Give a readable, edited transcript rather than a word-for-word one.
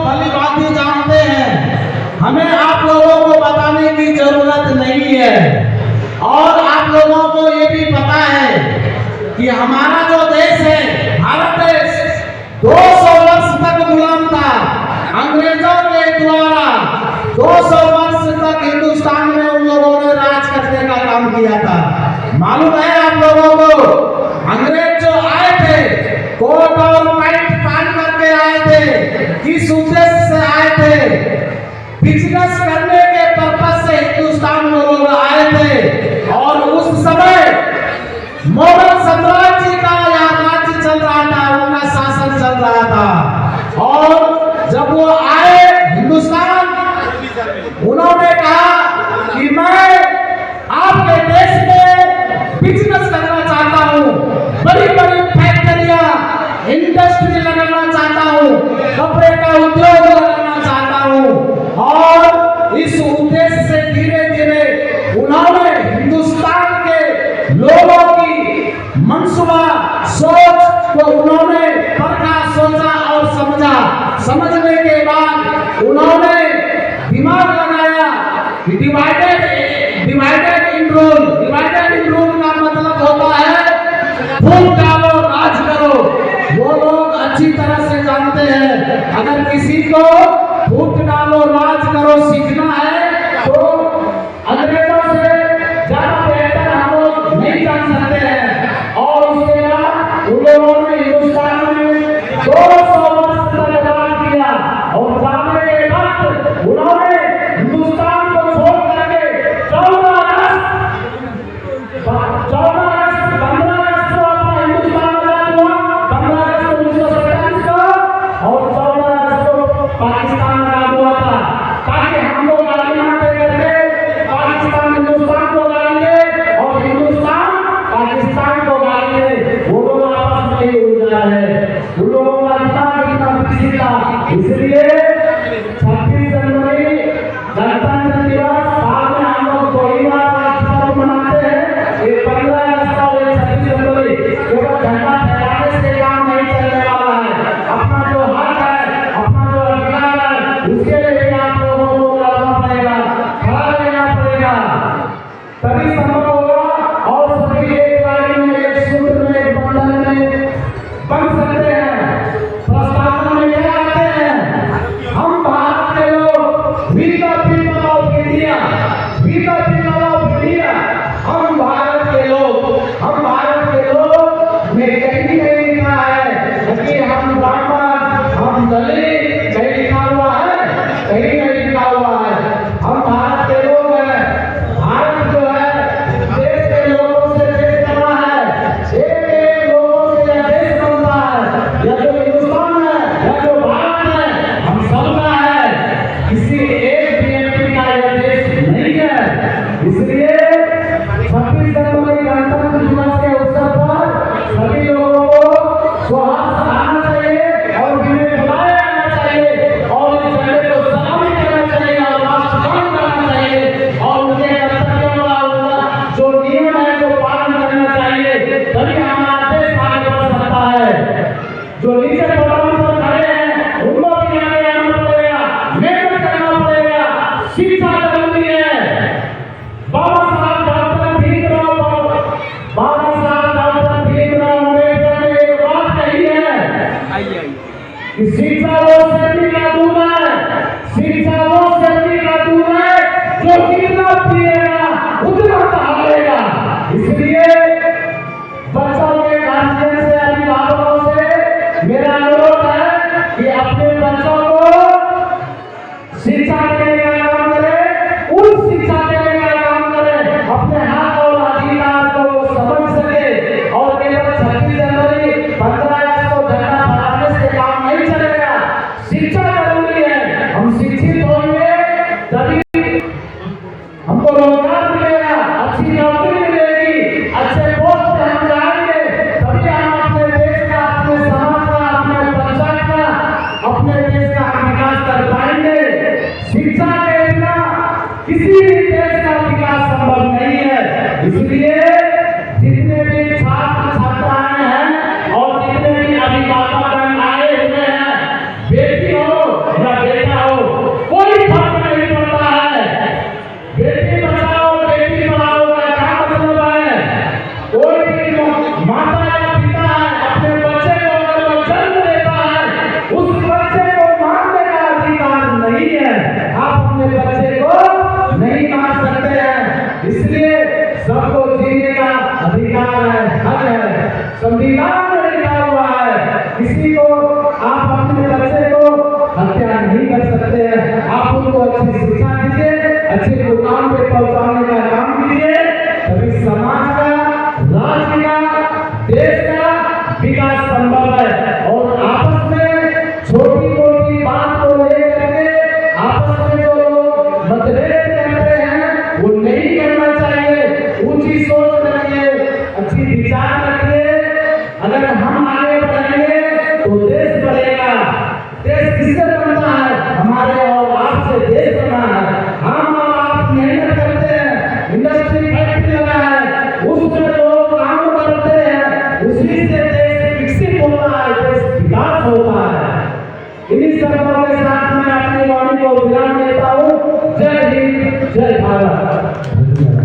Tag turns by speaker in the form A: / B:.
A: भली भांति जानते हैं, हमें आप लोगों को बताने की जरूरत नहीं है। और आप लोगों को ये भी पता है कि हमारा जो देश है, भारत देश 200 वर्ष तक गुलाम था अंग्रेजों के द्वारा। 200 वर्ष तक हिंदुस्तान में उन लोगों ने राज करने का काम किया था। मालूम है आप लोगों को, अंग्रेज जो आए थे कोट और पैंट पहन करके आए थे, किस उद्देश्य से आए थे? बिजनेस करने के पर्पस से हिंदुस्तान में लोग आए थे। और उस समय मुगल साम्राज्य का यहाँ राज्य चल रहा था, उनका शासन चल रहा था। और जब वो आए हिंदुस्तान, उन्होंने कहा कि मैं आपके देश में बिजनेस करना चाहता हूँ, बड़ी बड़ी फैक्ट्रियां, इंडस्ट्री लगाना चाहता हूँ, कपड़े का उद्योग लगाना चाहता हूँ। और इस उद्देश्य से धीरे धीरे उन्होंने हिंदुस्तान के लोगों की मनसूबा सोच को उन्होंने परखा, सोचा और समझा। समझने के बाद उन्होंने दिमाग लगाया कि divided in rule. Divided in rule का मतलब होता है फूट डालो राज करो। वो लोग अच्छी तरह से जानते हैं, अगर किसी को फूट डालो राज करो सीखना है तो अंग्रेजों से ज्यादा बेहतर हम लोग नहीं जान सकते हैं। और उसके बाद उन लोगों ने हिंदुस्तान में 200 वर्ष तक राज किया। और जाने के बाद उन्होंने हिंदुस्तान को छोड़ करके 14 अगस्त 15 अगस्त को अपना हिंदुस्तान आजाद हुआ, 15 अगस्त 1947 को, और 14 अगस्त को पाकिस्तान आजाद हुआ था। ताकि हम लोग गाली ना दे करके पाकिस्तान हिंदुस्तान को गालेंगे और हिंदुस्तान पाकिस्तान को गालेंगे, वो लोग आपस में ही उलझा है। उन लोगों का इतना खुशी था। इसलिए 26 जनवरी गणतंत्र दिवस बाद में हम लोग कोई बात मनाते हैं। ये 15 अगस्त और 26 जनवरी केवल झंडा फहराने से काम नहीं चलने वाला है। अपना जो हक है, अपना जो अधिकार है, उसके लिए भी आप लोगों को लड़ना पड़ेगा, खड़ा रहना पड़ेगा, तभी संभव होगा। और सभी एक लाइन में, एक सूत्र में, एक बंधन में बन सकते हैं। प्रस्तावना में क्या आते हैं? हम भारत के लोग, we the people of India, we the people of India. हम भारत के लोग में कहीं नहीं लिखा है कि हम ब्राह्मण, हम दलित, कहीं लिखा हुआ है? कहीं नहीं लिखा हुआ है। हम भारत के लोग हैं। भारत जो है देश के लोगों से देश बना है, एक लोगों से यह देश बनता है। यह जो हिंदुस्तान है, यह जो भारत है, हम सबका है, किसी एक व्यक्ति का यह देश नहीं है। इसलिए 26 जनवरी गणतंत्र दिवस के अवसर पर सभी लोगों को सुहास आना चाहिए और उन्हें बुलाया जाना चाहिए और इस झंडे को सलामी करना चाहिए और राष्ट्रगान करना चाहिए और उनके कर्तव्यों का जो नियम है जो पालन करना चाहिए। तभी हमारा देश आगे बढ़ सकता है। जो नीचे पड़ाव पर खड़े हैं उनको भी आगे आना पड़ेगा, मेहनत करना पड़ेगा, शिक्षा जरूरी है। बाबा साहब डॉक्टर भीमराव अम्बेडकर ने एक बात कही है कि शिक्षा वो शक्ति का दूध है, शिक्षा वो शक्ति का दूध है जो जितना पिएगा उतना हारेगा। इसलिए बच्चों के गार्जियन से, अभिभावकों से मेरा अनुरोध है कि अपने बच्चों को शिक्षा देने का काम करें, उस शिक्षा देने का काम करें, अपने हक और अधिकार को समझ सके। और केवल 26 जनवरी 15 अगस्त को झंडा फहराने से काम नहीं चलेगा। शिक्षा जरूरी है। हम शिक्षित होंगे तभी संविधान में लिखा हुआ है किसी को आप अपने बच्चे को हत्या नहीं कर सकते हैं। आप उनको अच्छी शिक्षा दीजिए, अच्छे मुकाम पे पहुंचाने का काम कीजिए, तभी समाज का, राज्य का, देश का विकास संभव है। और आपस में छोटी मोटी बात को लेकर के आपस में जो लोग मतभेद करते हैं वो नहीं करना चाहिए। ऊंची सोच रखिए, अच्छी विचार रखिए। अगर हम आगे बढ़ेंगे तो देश बढ़ेगा। देश किससे बनता है? हमारे और आपसे देश बना है। हम और आप मेहनत करते हैं, इंडस्ट्री फैक्ट्री लगा है, उसमें लोग काम करते हैं, उसी से देश विकसित होता है, देश विकास होता है। इन्हीं शब्दों के साथ मैं अपनी वाणी को विराम देता हूँ। जय हिंद, जय भारत।